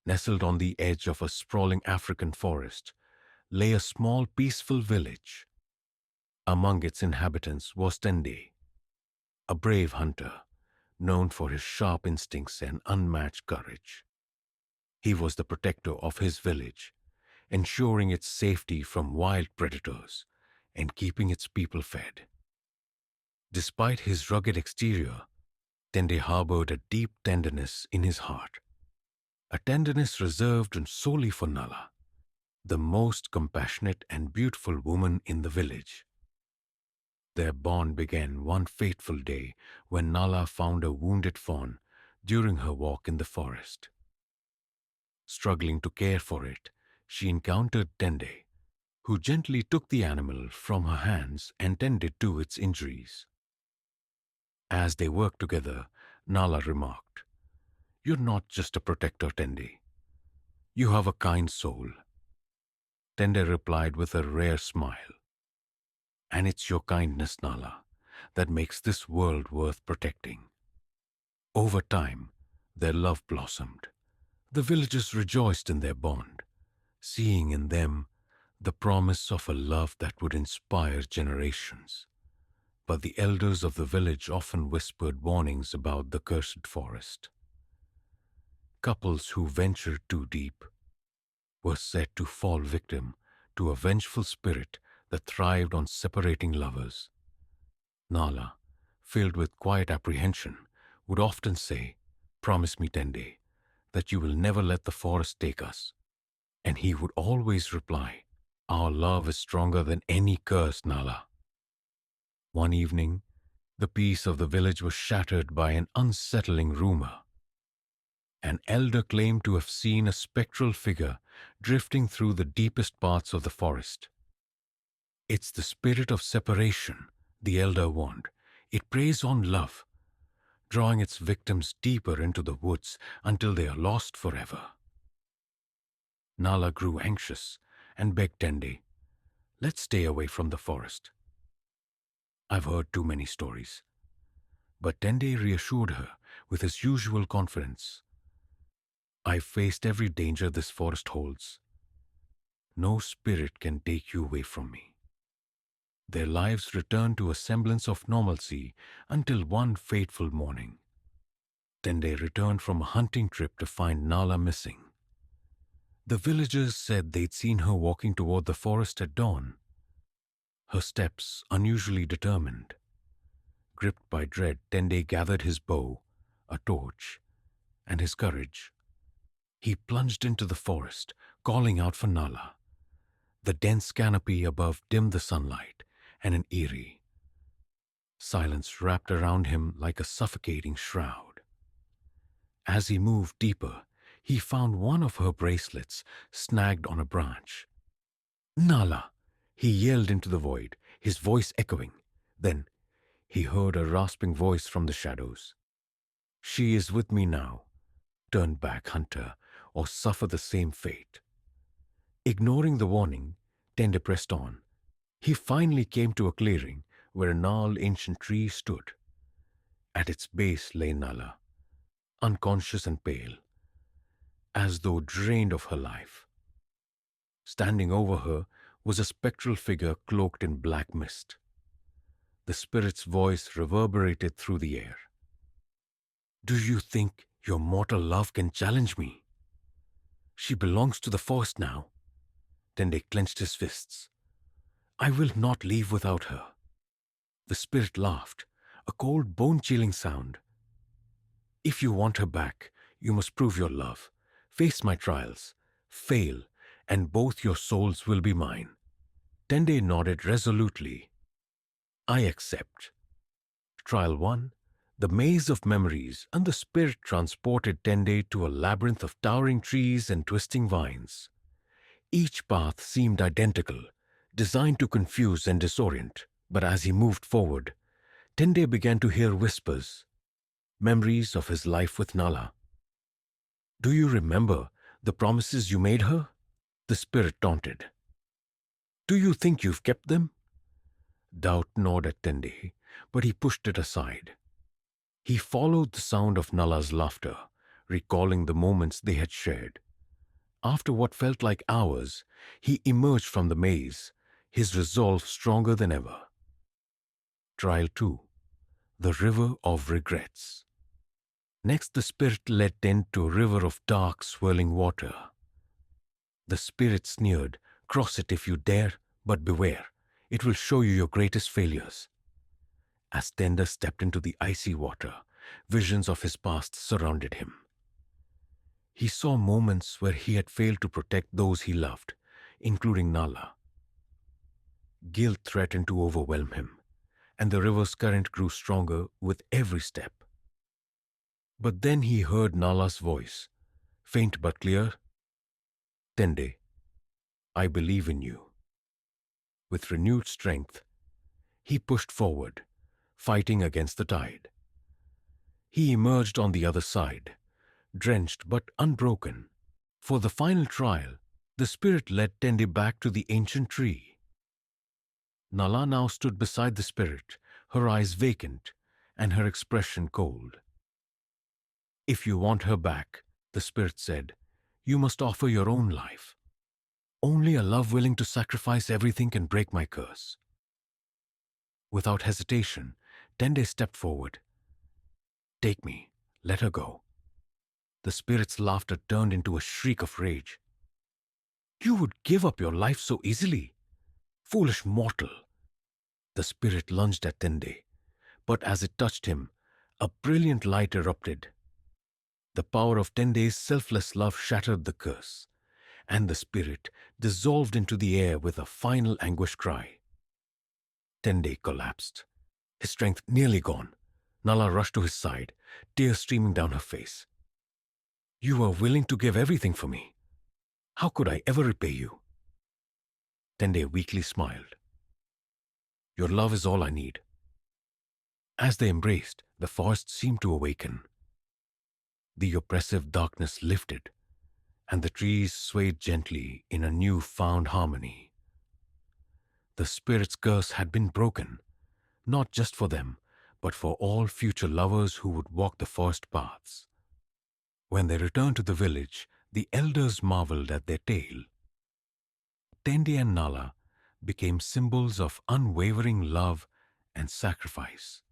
Nestled on the edge of a sprawling African forest lay a small peaceful village. Among its inhabitants was Tende, a brave hunter known for his sharp instincts and unmatched courage. He was the protector of his village, ensuring its safety from wild predators and keeping its people fed. Despite his rugged exterior, Tende harbored a deep tenderness in his heart, a tenderness reserved and solely for Nala, the most compassionate and beautiful woman in the village. Their bond began one fateful day when Nala found a wounded fawn during her walk in the forest. Struggling to care for it, she encountered Tende, who gently took the animal from her hands and tended to its injuries. As they worked together, Nala remarked, "You're not just a protector, Tende. You have a kind soul." Tende replied with a rare smile, "And it's your kindness, Nala, that makes this world worth protecting." Over time, their love blossomed. The villagers rejoiced in their bond, seeing in them the promise of a love that would inspire generations. But the elders of the village often whispered warnings about the cursed forest. Couples who ventured too deep were said to fall victim to a vengeful spirit that thrived on separating lovers. Nala, filled with quiet apprehension, would often say, "Promise me, Tende, that you will never let the forest take us." And he would always reply, "Our love is stronger than any curse, Nala." One evening, the peace of the village was shattered by an unsettling rumor. An elder claimed to have seen a spectral figure drifting through the deepest parts of the forest. "It's the spirit of separation," the elder warned. "It preys on love, drawing its victims deeper into the woods until they are lost forever." Nala grew anxious and begged Tende, "Let's stay away from the forest. I've heard too many stories." But Tende reassured her with his usual confidence. "I've faced every danger this forest holds. No spirit can take you away from me." Their lives returned to a semblance of normalcy until one fateful morning. Tende returned from a hunting trip to find Nala missing. The villagers said they'd seen her walking toward the forest at dawn, her steps unusually determined. Gripped by dread, Tende gathered his bow, a torch, and his courage. He plunged into the forest, calling out for Nala. The dense canopy above dimmed the sunlight, and an eerie silence wrapped around him like a suffocating shroud. As he moved deeper, he found one of her bracelets snagged on a branch. "Nala!" he yelled into the void, his voice echoing. Then he heard a rasping voice from the shadows. "She is with me now. Turn back, hunter, or suffer the same fate." Ignoring the warning, Tende pressed on. He finally came to a clearing where a gnarled ancient tree stood. At its base lay Nala, unconscious and pale, as though drained of her life. Standing over her was a spectral figure cloaked in black mist. The spirit's voice reverberated through the air. "Do you think your mortal love can challenge me? She belongs to the forest now." Tende clenched his fists. "I will not leave without her." The spirit laughed, a cold, bone-chilling sound. "If you want her back, you must prove your love, face my trials, fail, and both your souls will be mine." Tende nodded resolutely. "I accept." Trial 1, the maze of memories, and the spirit transported Tende to a labyrinth of towering trees and twisting vines. Each path seemed identical, designed to confuse and disorient. But as he moved forward, Tende began to hear whispers, memories of his life with Nala. "Do you remember the promises you made her?" the spirit taunted. "Do you think you've kept them?" Doubt gnawed at Tende, but he pushed it aside. He followed the sound of Nala's laughter, recalling the moments they had shared. After what felt like hours, he emerged from the maze, his resolve stronger than ever. Trial 2. The River of Regrets. Next, the spirit led Tende to a river of dark, swirling water. The spirit sneered, "Cross it if you dare, but beware, it will show you your greatest failures." As Tende stepped into the icy water, visions of his past surrounded him. He saw moments where he had failed to protect those he loved, including Nala. Guilt threatened to overwhelm him, and the river's current grew stronger with every step. But then he heard Nala's voice, faint but clear. "Tende, I believe in you." With renewed strength, he pushed forward, fighting against the tide. He emerged on the other side, drenched but unbroken. For the final trial, the spirit led Tende back to the ancient tree. Nala now stood beside the spirit, her eyes vacant and her expression cold. "If you want her back," the spirit said, "you must offer your own life. Only a love willing to sacrifice everything can break my curse." Without hesitation, Tende stepped forward. "Take me, let her go." The spirit's laughter turned into a shriek of rage. "You would give up your life so easily? Foolish mortal!" The spirit lunged at Tende, but as it touched him, a brilliant light erupted. The power of Tende's selfless love shattered the curse, and the spirit dissolved into the air with a final anguished cry. Tende collapsed, his strength nearly gone. Nala rushed to his side, tears streaming down her face. "You were willing to give everything for me. How could I ever repay you?" Tende weakly smiled. "Your love is all I need." As they embraced, the forest seemed to awaken. The oppressive darkness lifted, and the trees swayed gently in a new-found harmony. The spirit's curse had been broken, not just for them, but for all future lovers who would walk the forest paths. When they returned to the village, the elders marveled at their tale. Tende and Nala became symbols of unwavering love and sacrifice.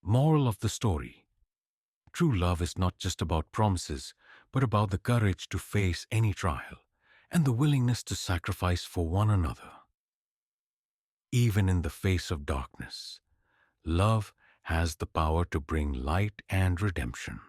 Moral of the story: true love is not just about promises, but about the courage to face any trial and the willingness to sacrifice for one another. Even in the face of darkness, love has the power to bring light and redemption.